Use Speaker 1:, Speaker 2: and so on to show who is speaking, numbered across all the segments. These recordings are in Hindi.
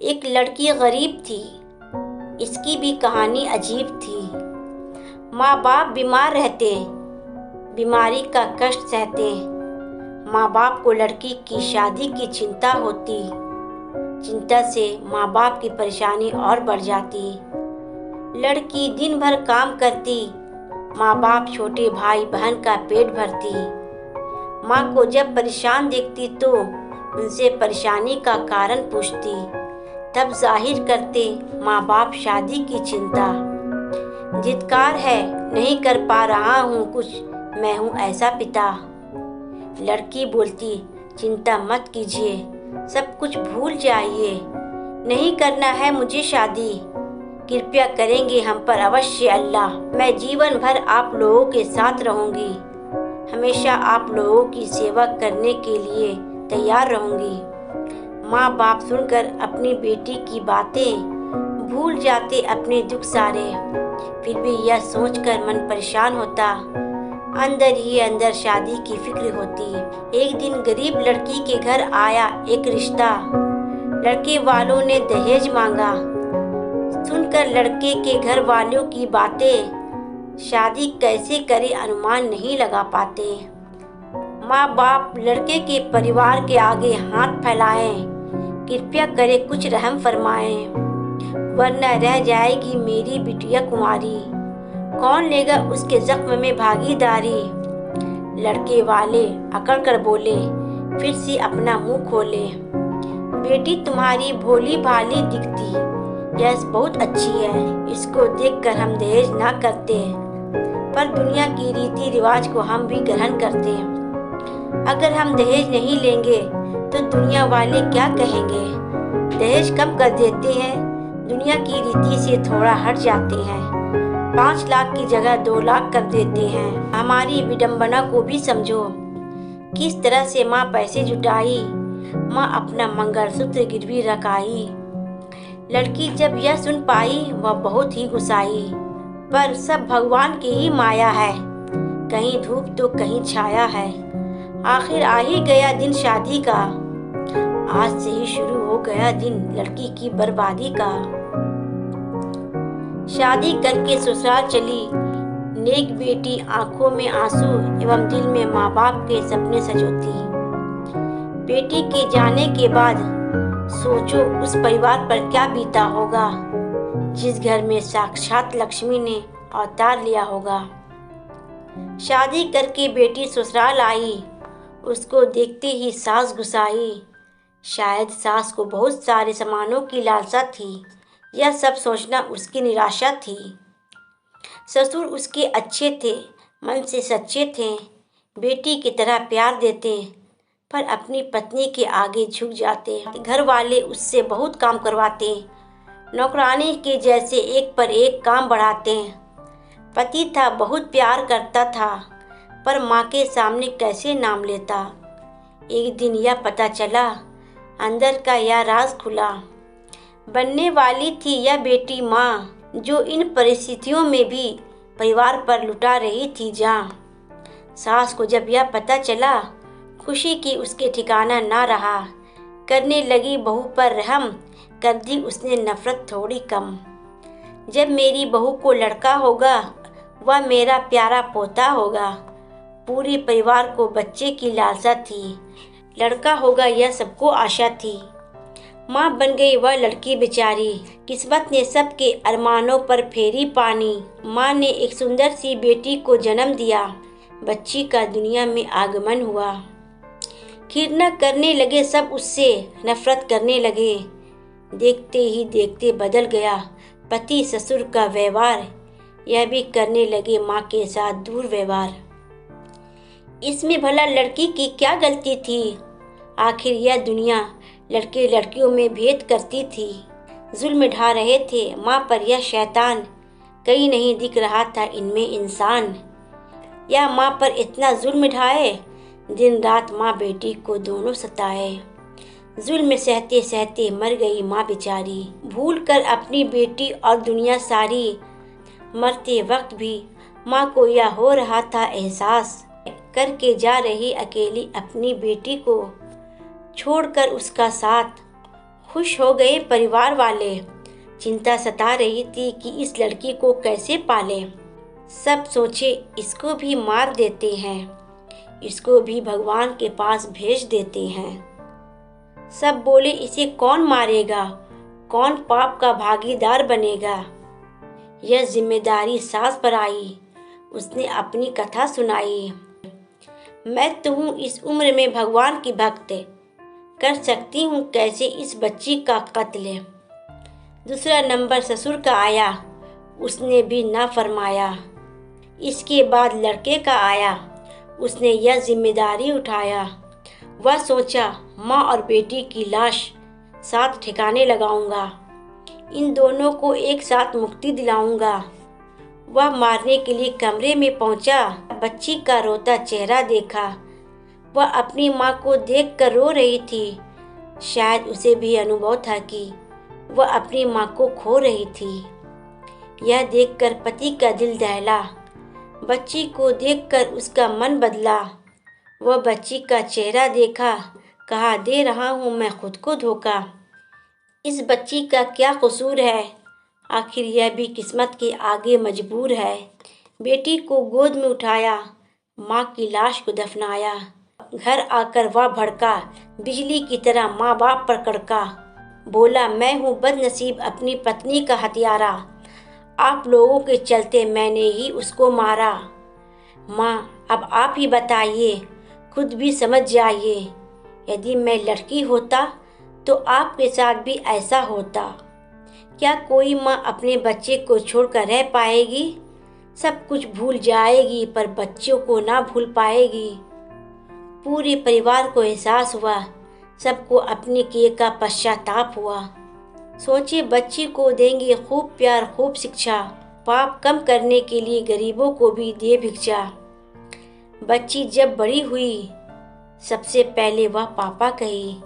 Speaker 1: एक लड़की गरीब थी। इसकी भी कहानी अजीब थी। माँ बाप बीमार रहते, बीमारी का कष्ट सहते। माँ बाप को लड़की की शादी की चिंता होती। चिंता से माँ बाप की परेशानी और बढ़ जाती। लड़की दिन भर काम करती, माँ बाप छोटे भाई बहन का पेट भरती। माँ को जब परेशान देखती तो उनसे परेशानी का कारण पूछती। तब जाहिर करते माँ बाप शादी की चिंता। धिक्कार है, नहीं कर पा रहा हूँ कुछ, मैं हूँ ऐसा पिता। लड़की बोलती, चिंता मत कीजिए, सब कुछ भूल जाइए। नहीं करना है मुझे शादी, कृपया करेंगे हम पर अवश्य अल्लाह। मैं जीवन भर आप लोगों के साथ रहूंगी, हमेशा आप लोगों की सेवा करने के लिए तैयार रहूंगी। माँ बाप सुनकर अपनी बेटी की बातें भूल जाते अपने दुख सारे। फिर भी यह सोचकर मन परेशान होता, अंदर ही अंदर शादी की फिक्र होती। एक दिन गरीब लड़की के घर आया एक रिश्ता। लड़के वालों ने दहेज मांगा। सुनकर लड़के के घर वालों की बातें, शादी कैसे करे अनुमान नहीं लगा पाते। माँ बाप लड़के के परिवार के आगे हाथ फैलाएं, कृपया करे कुछ रहम फरमाएं, वरना रह जाएगी मेरी बिटिया कुंवारी। कौन लेगा उसके जख्म में भागीदारी। लड़के वाले अकड़ कर बोले, फिर से अपना मुंह खोले। बेटी तुम्हारी भोली भाली दिखती, यह बहुत अच्छी है, इसको देखकर हम दहेज ना करते, पर दुनिया की रीति रिवाज को हम भी ग्रहण करते। अगर हम दहेज नहीं लेंगे तो दुनिया वाले क्या कहेंगे। दहेज कम कर देते हैं, दुनिया की रीति से थोड़ा हट जाते हैं। 5 लाख की जगह 2 लाख कर देते हैं। हमारी विडंबना को भी समझो, किस तरह से माँ पैसे जुटाई। माँ अपना मंगलसूत्र गिरवी रखाई। लड़की जब यह सुन पाई वह बहुत ही गुस्साई, पर सब भगवान की ही माया है, कहीं धूप तो कहीं छाया है। आखिर आ ही गया दिन शादी का, आज से ही शुरू हो गया दिन लड़की की बर्बादी का। शादी करके ससुराल चली नेक बेटी, आंखों में आंसू एवं दिल में माँ बाप के सपने सजोती। बेटी के जाने के बाद सोचो उस परिवार पर क्या बीता होगा, जिस घर में साक्षात लक्ष्मी ने अवतार लिया होगा। शादी करके बेटी ससुराल आई, उसको देखते ही सास गुस्साई। शायद सास को बहुत सारे सामानों की लालसा थी, यह सब सोचना उसकी निराशा थी। ससुर उसके अच्छे थे, मन से सच्चे थे, बेटी की तरह प्यार देते, पर अपनी पत्नी के आगे झुक जाते। घर वाले उससे बहुत काम करवाते, नौकरानी के जैसे एक पर एक काम बढ़ाते। पति था, बहुत प्यार करता था, पर माँ के सामने कैसे नाम लेता। एक दिन यह पता चला, अंदर का यह राज खुला। बनने वाली थी यह बेटी माँ, जो इन परिस्थितियों में भी परिवार पर लुटा रही थी जान। सास को जब यह पता चला, खुशी की उसके ठिकाना ना रहा। करने लगी बहू पर रहम, कर दी उसने नफरत थोड़ी कम। जब मेरी बहू को लड़का होगा, वह मेरा प्यारा पोता होगा। पूरे परिवार को बच्चे की लालसा थी, लड़का होगा यह सबको आशा थी। माँ बन गई वह लड़की बेचारी, किस्मत ने सबके अरमानों पर फेरी पानी। माँ ने एक सुंदर सी बेटी को जन्म दिया, बच्ची का दुनिया में आगमन हुआ। घृणा करने लगे सब उससे, नफरत करने लगे। देखते ही देखते बदल गया पति ससुर का व्यवहार, यह भी करने लगे माँ के साथ दुर्व्यवहार। इसमें भला लड़की की क्या गलती थी, आखिर यह दुनिया लड़के लड़कियों में भेद करती थी। जुल्म ढा रहे थे माँ पर यह शैतान, कहीं नहीं दिख रहा था इनमें इंसान। यह माँ पर इतना जुल्म ढाए, दिन रात माँ बेटी को दोनों सताए। जुल्म सहते सहते मर गई माँ बेचारी, भूल कर अपनी बेटी और दुनिया सारी। मरते वक्त भी माँ को यह हो रहा था एहसास, करके जा रही अकेली अपनी बेटी को, छोड़कर उसका साथ खुश हो गए परिवार वाले। चिंता सता रही थी कि इस लड़की को कैसे पाले। सब सोचे इसको भी मार देते हैं, इसको भी भगवान के पास भेज देते हैं। सब बोले इसे कौन मारेगा, कौन पाप का भागीदार बनेगा। यह जिम्मेदारी सास पर आई, उसने अपनी कथा सुनाई। मैं तो हूँ इस उम्र में भगवान की भक्त, कर सकती हूँ कैसे इस बच्ची का कत्ल। दूसरा नंबर ससुर का आया, उसने भी ना फरमाया। इसके बाद लड़के का आया, उसने यह जिम्मेदारी उठाया। वह सोचा माँ और बेटी की लाश साथ ठिकाने लगाऊंगा, इन दोनों को एक साथ मुक्ति दिलाऊंगा। वह मारने के लिए कमरे में पहुंचा, बच्ची का रोता चेहरा देखा। वह अपनी माँ को देखकर रो रही थी। शायद उसे भी अनुभव था कि वह अपनी माँ को खो रही थी। यह देखकर पति का दिल दहला, बच्ची को देखकर उसका मन बदला। वह बच्ची का चेहरा देखा, कहा दे रहा हूँ मैं खुद को धोखा। इस बच्ची का क्या कसूर है, आखिर यह भी किस्मत के आगे मजबूर है। बेटी को गोद में उठाया, माँ की लाश को दफनाया। घर आकर वह भड़का, बिजली की तरह माँ बाप पर कड़का। बोला मैं हूँ बदनसीब अपनी पत्नी का हत्यारा, आप लोगों के चलते मैंने ही उसको मारा। माँ अब आप ही बताइए, खुद भी समझ जाइए, यदि मैं लड़की होता तो आपके साथ भी ऐसा होता। क्या कोई माँ अपने बच्चे को छोड़कर रह पाएगी? सब कुछ भूल जाएगी पर बच्चों को ना भूल पाएगी। पूरे परिवार को एहसास हुआ, सबको अपने किए का पश्चाताप हुआ। सोचे बच्ची को देंगे खूब प्यार खूब शिक्षा, पाप कम करने के लिए गरीबों को भी दे भिक्षा। बच्ची जब बड़ी हुई, सबसे पहले वह पापा कही।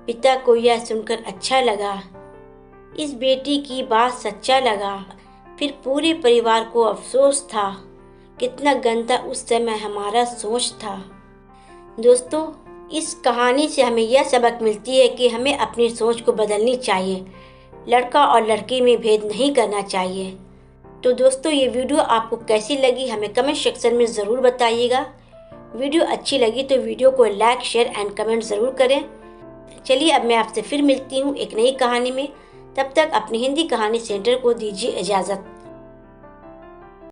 Speaker 1: पिता को यह सुनकर अच्छा लगा, इस बेटी की बात सच्चा लगा। फिर पूरे परिवार को अफसोस था, कितना गंदा उस समय हमारा सोच था। दोस्तों, इस कहानी से हमें यह सबक मिलती है कि हमें अपनी सोच को बदलनी चाहिए। लड़का और लड़की में भेद नहीं करना चाहिए। तो दोस्तों, ये वीडियो आपको कैसी लगी हमें कमेंट सेक्शन में ज़रूर बताइएगा। वीडियो अच्छी लगी तो वीडियो को लाइक शेयर एंड कमेंट ज़रूर करें। चलिए अब मैं आपसे फिर मिलती हूँ एक नई कहानी में। तब तक अपनी हिंदी कहानी सेंटर को दीजिए इजाज़त।